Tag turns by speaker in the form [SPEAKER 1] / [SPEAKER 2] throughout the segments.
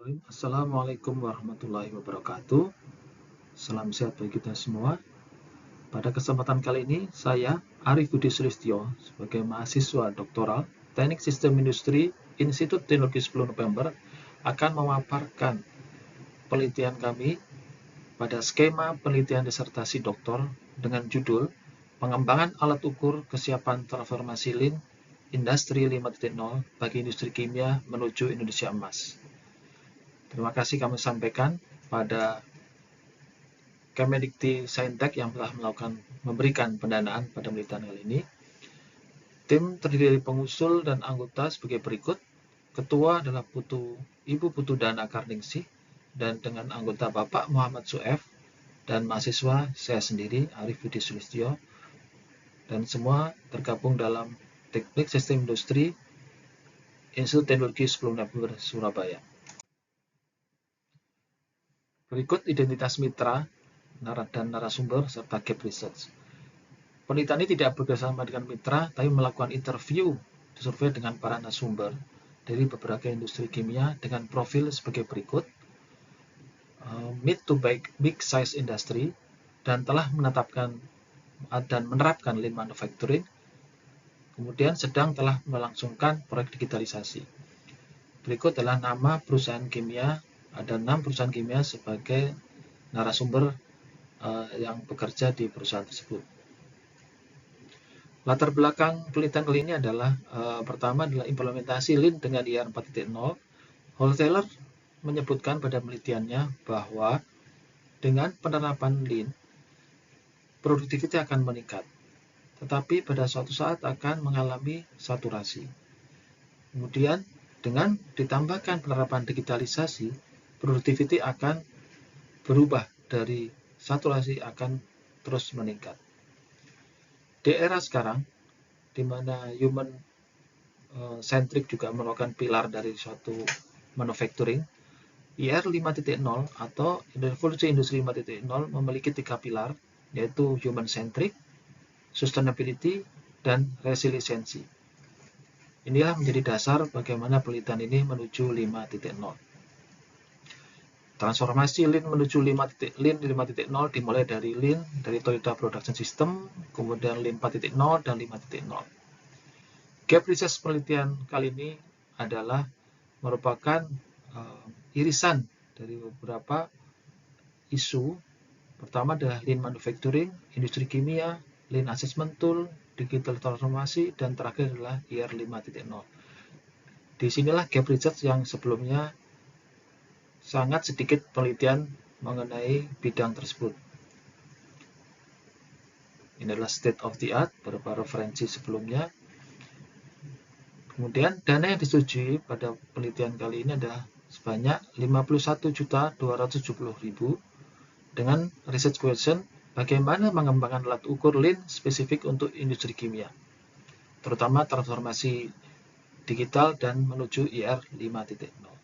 [SPEAKER 1] Assalamualaikum warahmatullahi wabarakatuh. Salam sehat bagi kita semua. Pada kesempatan kali ini, saya Arif Budi Sulistyo sebagai mahasiswa doktoral Teknik Sistem Industri Institut Teknologi 10 November akan memaparkan penelitian kami pada skema penelitian disertasi doktor dengan judul Pengembangan alat ukur kesiapan transformasi Lean Industri 5.0 bagi industri kimia menuju Indonesia Emas. Terima kasih kami sampaikan pada Kemendikti Saintek yang telah memberikan pendanaan pada penelitian kali ini. Tim terdiri dari pengusul dan anggota sebagai berikut. Ketua adalah Ibu Putu Dana Karningsih dan dengan anggota Bapak Muhammad Suef dan mahasiswa saya sendiri Arif Budi Sulistyo, dan semua tergabung dalam Teknik Sistem Industri Institut Teknologi 10 November Surabaya. Berikut identitas mitra dan narasumber serta gap research. Penelitian ini tidak bekerjasama dengan mitra, tapi melakukan interview survei dengan para narasumber dari beberapa industri kimia dengan profil sebagai berikut: mid to big size industry, dan telah menetapkan dan menerapkan lean manufacturing, kemudian sedang telah melangsungkan proyek digitalisasi. Berikut adalah nama perusahaan kimia, ada 6 perusahaan kimia sebagai narasumber yang bekerja di perusahaan tersebut. Latar belakang penelitian kali ini adalah pertama adalah implementasi Lean dengan IR 4.0. Wholesaler menyebutkan pada penelitiannya bahwa dengan penerapan Lean, produktivitas akan meningkat, tetapi pada suatu saat akan mengalami saturasi. Kemudian dengan ditambahkan penerapan digitalisasi, produktivitas akan berubah dari saturasi akan terus meningkat. Di era sekarang, di mana human centric juga merupakan pilar dari suatu manufacturing, IR 5.0 atau Revolusi Industri 5.0 memiliki 3 pilar, yaitu human centric, sustainability, dan resiliency. Inilah menjadi dasar bagaimana penelitian ini menuju 5.0. Transformasi Lean menuju Lean 5.0 dimulai dari Lean, dari Toyota Production System, kemudian Lean 4.0 dan 5.0. Gap research penelitian kali ini adalah merupakan irisan dari beberapa isu. Pertama adalah Lean Manufacturing, industri kimia, Lean Assessment Tool, digital transformasi, dan terakhir adalah IR 5.0. Disinilah gap research yang sebelumnya sangat sedikit penelitian mengenai bidang tersebut. Ini adalah state of the art, beberapa referensi sebelumnya. Kemudian dana yang disetujui pada penelitian kali ini adalah sebanyak 51.270.000 dengan research question bagaimana mengembangkan alat ukur Lean spesifik untuk industri kimia, terutama transformasi digital dan menuju IR 5.0.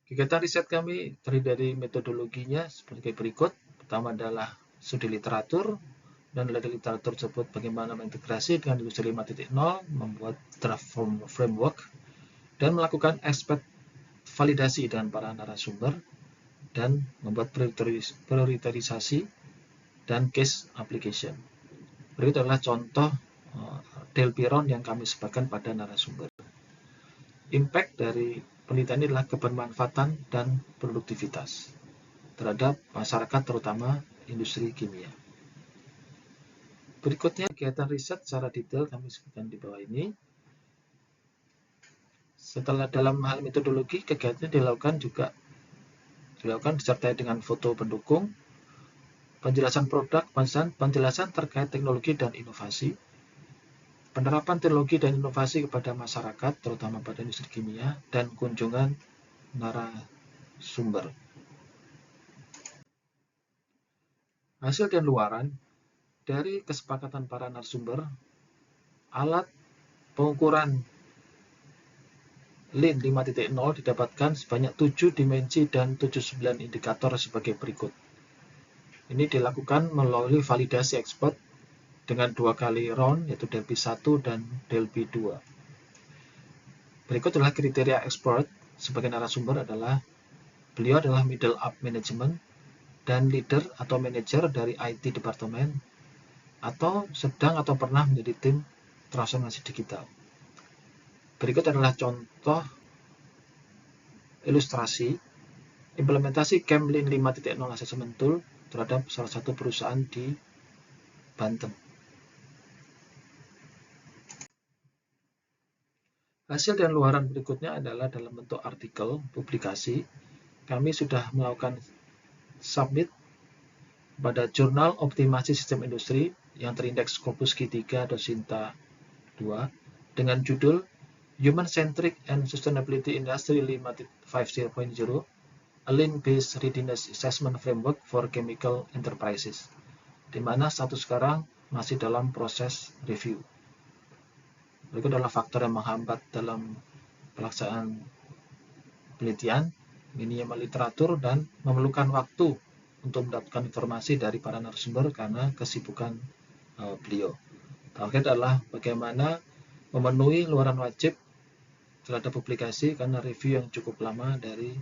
[SPEAKER 1] Kegiatan riset kami terdiri dari metodologinya sebagai berikut. Pertama adalah studi literatur, dan dari literatur tersebut bagaimana mengintegrasi dengan industri 5.0, membuat draft framework, dan melakukan aspek validasi dengan para narasumber, dan membuat priorisasi dan case application. Berikut adalah contoh Delpiron yang kami sebarkan pada narasumber. Impact dari penelitian ini adalah kebermanfaatan dan produktivitas terhadap masyarakat, terutama industri kimia. Berikutnya kegiatan riset secara detail kami sebutkan di bawah ini. Setelah dalam hal metodologi, kegiatan dilakukan disertai dengan foto pendukung, penjelasan produk, penjelasan terkait teknologi dan inovasi, penerapan teknologi dan inovasi kepada masyarakat, terutama pada industri kimia, dan kunjungan narasumber. Hasil dan luaran dari kesepakatan para narasumber, alat pengukuran Lean 5.0 didapatkan sebanyak 7 dimensi dan 79 indikator sebagai berikut. Ini dilakukan melalui validasi ekspert dengan 2 kali round, yaitu Delphi 1 dan Delphi 2. Berikut adalah kriteria expert sebagai narasumber adalah beliau adalah middle up management dan leader atau manajer dari IT departemen atau sedang atau pernah menjadi tim transformasi digital. Berikut adalah contoh ilustrasi implementasi Camp Lean 5.0 Assessment Tool terhadap salah satu perusahaan di Banten. Hasil dan luaran berikutnya adalah dalam bentuk artikel, publikasi. Kami sudah melakukan submit pada Jurnal Optimasi Sistem Industri yang terindeks Scopus Q3 Dosinta 2 dengan judul Human Centric and Sustainability Industry 5.0, a Lean-Based Readiness Assessment Framework for Chemical Enterprises, di mana status sekarang masih dalam proses review. Berikut adalah faktor yang menghambat dalam pelaksanaan penelitian, minimnya literatur, dan memerlukan waktu untuk mendapatkan informasi dari para narasumber karena kesibukan beliau. Terakhir adalah bagaimana memenuhi luaran wajib terhadap publikasi karena review yang cukup lama dari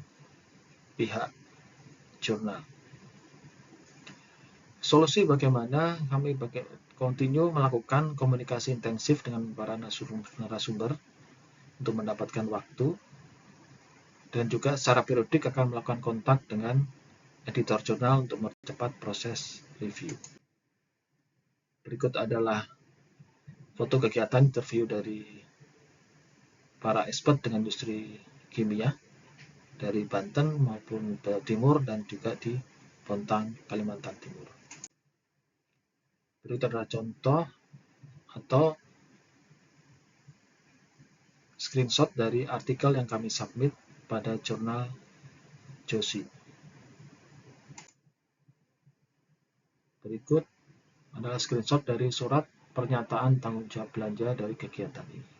[SPEAKER 1] pihak jurnal. Solusi bagaimana kami continue melakukan komunikasi intensif dengan para narasumber untuk mendapatkan waktu, dan juga secara periodik akan melakukan kontak dengan editor jurnal untuk mempercepat proses review. Berikut adalah foto kegiatan interview dari para expert dengan industri kimia dari Banten maupun Jawa Timur dan juga di Bontang, Kalimantan Timur. Berikut adalah contoh atau screenshot dari artikel yang kami submit pada jurnal JOSI. Berikut adalah screenshot dari surat pernyataan tanggung jawab belanja dari kegiatan ini.